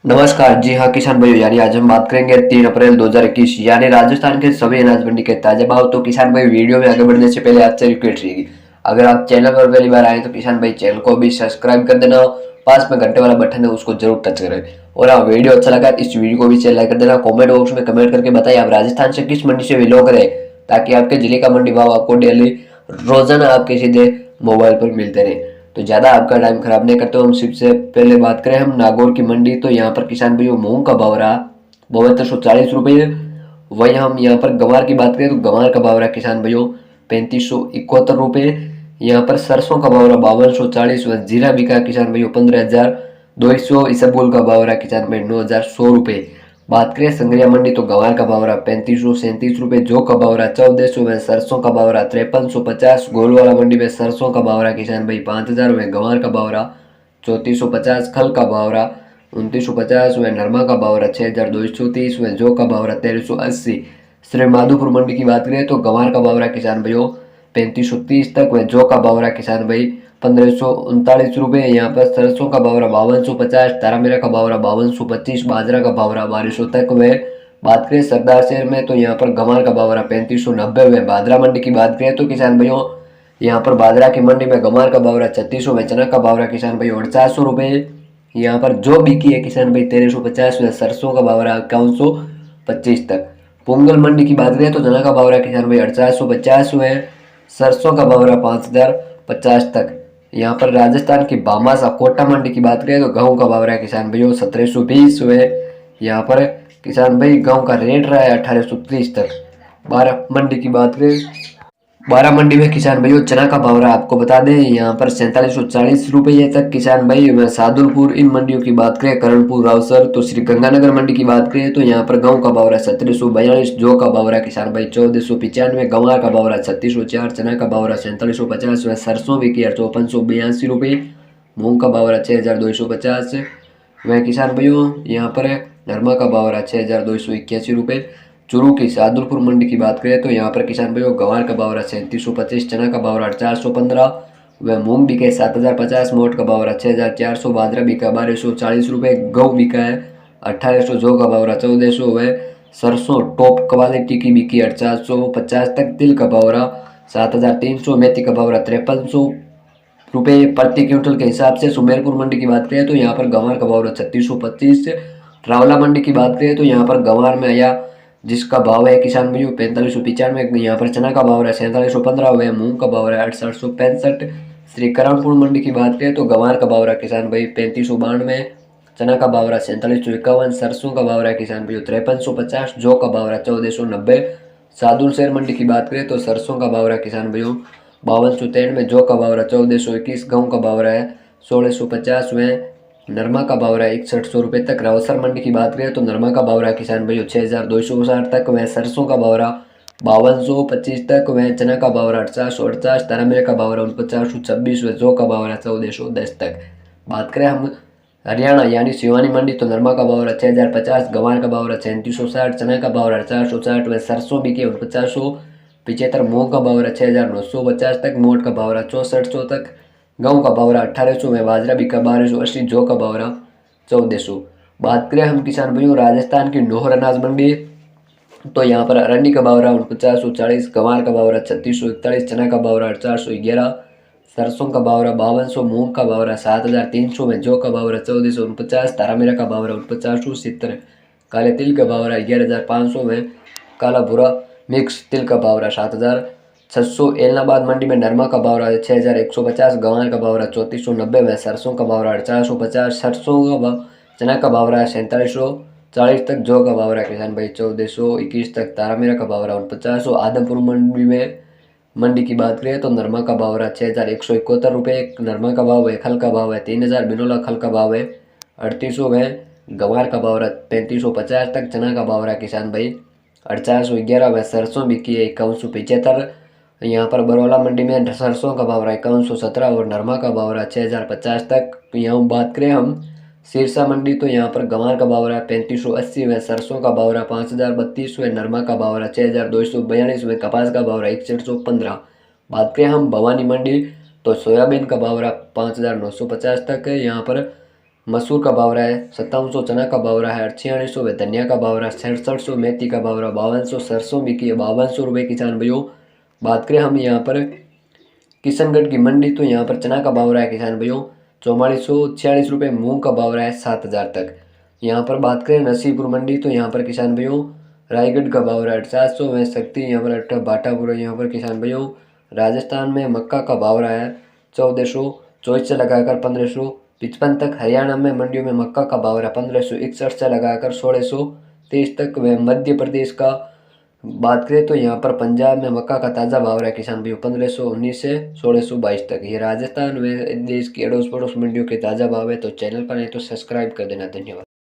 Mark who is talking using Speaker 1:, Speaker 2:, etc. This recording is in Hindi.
Speaker 1: नमस्कार। जी हाँ किसान भाइयों, यानी आज हम बात करेंगे 3 अप्रैल 2021 यानी राजस्थान के सभी अनाज मंडी के ताजा भाव। तो किसान भाई, वीडियो में आगे बढ़ने से पहले आपसे रिक्वेस्ट रहेगी, अगर आप चैनल पर पहली बार आए तो किसान भाई चैनल को भी सब्सक्राइब कर देना। पास में घंटे वाला बटन है उसको जरूर टच करें। और हाँ, वीडियो अच्छा लगा तो इस वीडियो को भी शेयर लाइक कर देना। कॉमेंट बॉक्स में कमेंट करके बताइए आप राजस्थान से किस मंडी से बिलोंग करें, ताकि आपके जिले का मंडी भाव आपको डेली रोजाना आपके सीधे मोबाइल पर मिलते रहे। तो ज़्यादा आपका टाइम खराब नहीं करते, हम सबसे पहले बात करें हम नागौर की मंडी। तो यहाँ पर किसान भाइयों मूंग का भाव रहा 7240 रुपये। वही हम यहाँ पर गंवार की बात करें तो गंवार का भाव रहा किसान भाइयों 3571 रुपये। यहाँ पर सरसों का भाव रहा 5240। व जीरा बिका किसान भाइयों 15200। इसबगोल का भाव रहा किसान भाई 9100 रुपये। बात करें संग्रिया मंडी तो गंवार का भाव रहा 3537 रुपये। जौ का भाव रहा 1400 में। सरसों का भाव रहा 5350। गोलवाला मंडी में सरसों का भाव रहा किसान भाई 5000 में। गंवार का भाव रहा 3450। खल का भाव रहा 2950 में। नरमा का भाव रहा 6230 में। जौ का भाव रहा 1380। श्री माधोपुर मंडी की बात करें तो गंवार का भाव रहा किसान भाइयों 3530 तक व जौ का भाव रहा किसान भाई 1539 रुपये। यहाँ पर सरसों का भाव रहा 5250। तारामीरा का भाव रहा 5225। बाजरा का भाव रहा 1200 तक व बात करें सरदार शहर में तो यहाँ पर गंवार का भाव रहा 3590 में। बाजरा मंडी की बात करें तो किसान भाइयों यहाँ पर बाजरा की मंडी में गंवार का भाव रहा 3600 में। चना का भाव रहा किसान भाई 4800 रुपये। यहाँ पर जो बिकी है किसान भाई 1350 में। सरसों का भाव रहा 5125 तक। पोंगल मंडी की बात करें तो चना का भाव रहा किसान भाई 4850 में। सरसों का भाव रहा 5050 तक। यहाँ पर राजस्थान की भामासा कोटा मंडी की बात करें तो गेहूं का भाव रहा है किसान भाइयों 1720 हुए। यहाँ पर किसान भाई गेहूं का रेट रहा है 1830 तक। 12 मंडी की बात करें, 12 मंडी में किसान भाइयों चना का भाव रहा आपको बता दें यहाँ पर 4740 रुपये तक। किसान भाई मैं सादुलपुर इन मंडियों की बात करें, करणपुर रावसर तो श्री गंगानगर मंडी की बात करें तो यहाँ पर गेहूं का भाव रहा 1742। जौ का भाव रहा किसान भाई 1495। गंवार का भाव रहा 3604। चना का भाव रहा 4750 व सरसों बिकी 5482 रुपये। मूंग का भाव रहा 6250 वह किसान भाइयों यहाँ पर नरमा का भाव रहा 6281 रुपये। चूरू की सादुलपुर मंडी की बात करें तो यहाँ पर किसान भाइयों गंवार का भाव रहा 3725। चना का भाव रहा 415 व मूंग बिका 7050। मोट का भाव रहा 6400। बाजरा बिका 1240 रुपये। गेहूँ बिका है 1800। जौ का भाव रहा 1400 व सरसों टॉप क्वालिटी की बिकी 450 तक। तिल का भाव रहा 7300। मेथी का भाव रहा 5300 रुपये प्रति क्विंटल के हिसाब से। सुमेरपुर मंडी की बात करें तो यहाँ पर गंवार का भाव रहा 3625। रावला मंडी की बात करें तो यहाँ पर गंवार में आया जिसका भाव है किसान भाइयों 4595। यहाँ पर चना का भाव रहा 4715 हुआ। मूंग का भाव रहा 6865। श्री करणपुर मंडी की बात करें तो गंवार का भाव रहा किसान भाई 3592। चना का भाव रहा 4751। सरसों का भाव रहा किसान भाइयों 5350। जौ का भाव रहा 1490। सादुल शहर मंडी की बात करें तो सरसों का भाव रहा किसान भाइयों 5293। जौ का भाव रहा 1421। गेहूं का भाव रहा है 1650 में। नरमा का भाव रहा है 6100 रुपये तक। रावसर मंडी की बात करें तो नरमा का भाव रहा किसान भाइयों 6260 तक। वह सरसों का भाव रहा 5225 तक। वह चना का भाव रहा 4848। तारामीरा का भाव रहा 4926। व जौ का भाव रहा 1410 तक। बात करें हम हरियाणा यानी सिवानी मंडी तो नरमा का भाव रहा 6050। गंवार का भाव रहा 3760। चना का भाव रहा 460। व सरसों बिके 4975। मूंग का भाव रहा 6950 तक। मोट का भाव रहा 6400 तक। गेहूं का भाव रहा 1800 में। बाजरा बिका 1280। जौ का भाव रहा 1400। बात करें हम किसान भाइयों राजस्थान की नोहर अनाज मंडी तो यहाँ पर अरंडी का भाव रहा 4940। गंवार का भाव रहा 3641। चना का भाव रहा 411। सरसों का भाव रहा 5200। मूंग का भाव रहा 7300 में। जौ का भाव रहा 1449। तारामीरा का भाव रहा 4970। काले तिल का भाव रहा 11500 में। काला भूरा मिक्स तिल का भाव रहा 7600। एलनाबाद मंडी में नरमा का भाव रहा है 6150। गंवार का भाव रहा 3490 में। सरसों का भाव रहा है 450। सरसों का भाव चना का भाव रहा है 4740 तक। जौ का भाव रहा है किसान भाई 1421 तक। तारामीरा का भाव रहा है 4900। आदमपुर मंडी की बात करें तो नरमा का भाव रहा 6171 रुपये। नरमा का भाव है। खल का भाव है 3000। बिनोला खल का भाव है 3800 में। गंवार का भाव रहा 3550 तक। चना का भाव रहा किसान भाई 4811 में। सरसों बिकी है 5175। यहाँ पर बरौला मंडी में सरसों का भाव रहा है 5117 और नरमा का भाव रहा है 6050 तक। यहाँ बात करें हम सिरसा मंडी तो यहाँ पर गंवार का भाव रहा है 3580 में। सरसों का भाव रहा 5032 में। नरमा का भाव रहा 6242 में। कपास का भाव रहा 6115। बात करें हम भवानी मंडी तो सोयाबीन का भाव रहा 5950 तक है। यहाँ पर मसूर का भाव रहा है 5700, चना का भाव रहा है 4600 व धनिया का भाव रहा है 6700, मेथी का भाव रहा 5200, सरसों बिकी है 5200 रुपये किसान भाइयों। बात करें हम यहाँ पर किशनगढ़ की मंडी, तो यहाँ पर चना का भाव रहा है किसान भाइयों 4446 रुपये, मूंग का भाव रहा है 7000 तक। यहाँ पर बात करें नसीपुर मंडी, तो यहाँ पर किसान भाइयों रायगढ़ का भाव रहा है 700 व शक्ति यहाँ पर 8 बाटापुर यहाँ पर किसान भाइयों। राजस्थान में मक्का का भाव रहा है 1424 से लगाकर 1555 तक। हरियाणा में मंडियों में मक्का का भाव रहा है 1561 से लगाकर 1623 तक। व मध्य प्रदेश का बात करें तो यहाँ पर पंजाब में मक्का का ताज़ा भाव रहा है किसान भाइयों 1519 से 1622 तक। ये राजस्थान व देश की अड़ोस पड़ोस मंडियों के ताज़ा भाव है। तो चैनल पर नहीं तो सब्सक्राइब कर देना। धन्यवाद।